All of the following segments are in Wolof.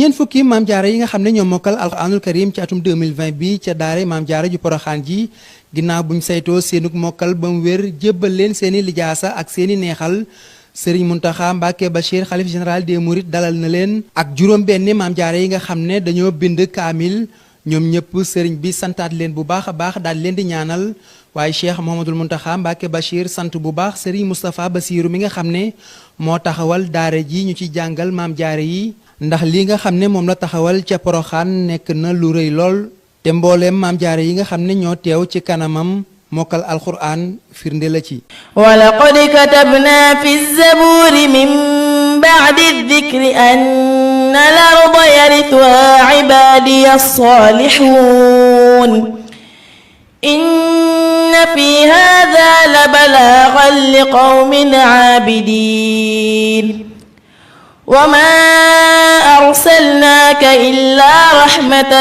ñeent fukki maam jaara yi nga xam ne ñoo mokkal alxuraanul karim ci atum 2020 bi ca daare maam jaara ju poroxaan ji ginnaaw buñ saytoo seenug mokkal ba mu wér jébbal leen seeni lijaasa ak seeni neexal sëriñ Muntaxa Mbàkke Bachir xalif général des mourides dalal na leen ak juróom benn maam jaara yi nga xam ne dañoo bind kaamil ñoom ñëpp sëriñ bi santaat leen bu baax a baax daal leen di ñaanal waaye Cheikh Mouhamadoul Mountakha Mbàkke Bachir sant bu baax sëriñ Moustapha Bassirou mi nga xam ne moo taxawal daare ji ñu ci jàngal maam jaara yi ndax li nga xam ne moom la taxawal ca poroxaan nekk na lu rëy lool te mbooleem maam jaara yi nga xam ne ñoo teew ci kanamam mokkal alquran firnde la ci wa laqad katabna fi zaburi min ba'di dhikri anna al-arda yarithuha ibadiya as-salihun inna fi hadha la balaghan liqawmin 'abidin وما أرسلناك إلا رحمة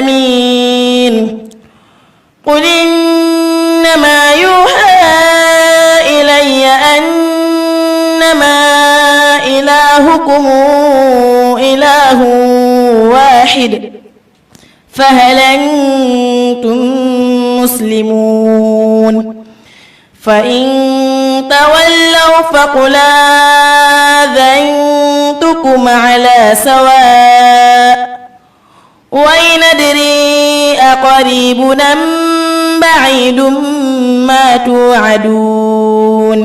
للعالمين قل إنما يوحى إلي أنما إلهكم إله واحد فهل أنتم مسلمون فإن تولوا فقل آذنتكم على سواء وإن أدري أقريب أم بعيد ما توعدون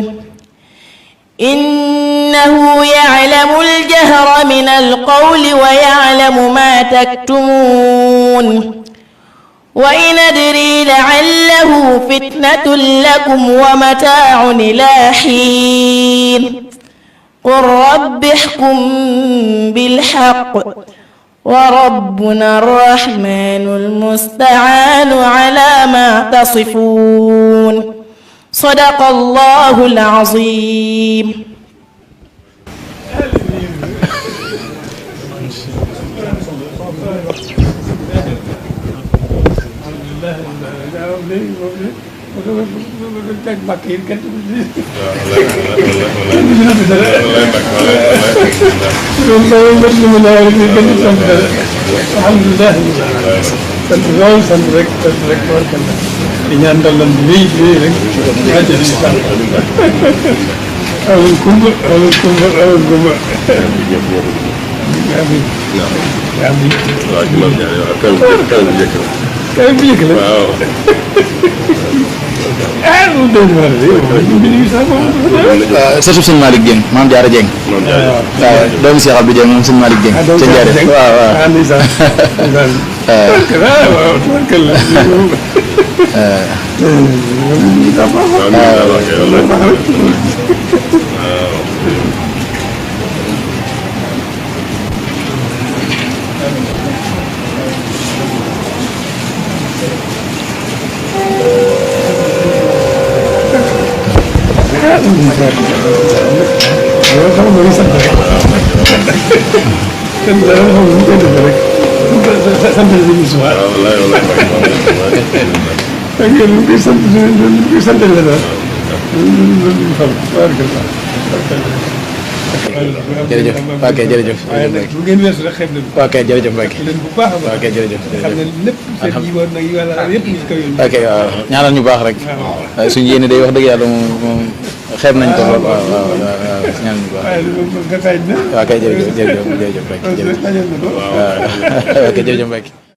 إنه يعلم الجهر من القول ويعلم ما تكتمون وإن أدري لعله فتنة لكم ومتاع إلى حين قل رب احكم بالحق وربنا الرحمن المستعان على ما تصفون صدق الله العظيم sëtub sëñ Malick Dieng maam Jaara Dieng waaw doomu Cheikh Abdou Dieng moom sëñ Malick Dieng ca Ndiarène waaw jërëjëf ok jërëjëf bu ngeen weesu rek xeeb leen ok jërëjëf Mbacke leen bu baax a baax ok jërëjëf xam ne lépp seen yi war nag yi wala yëpp ñu ci kaw yoon ok waaw ñaanal ñu baax rek suñu yéene day wax dëgg yàlla moom xeeb nañ ko lool waaw waaw waaw ñaanal ñu baax nga taaj na ok jërëjëf jërëjëf Mbacke jërëjëf waaw ok jërëjëf Mbacke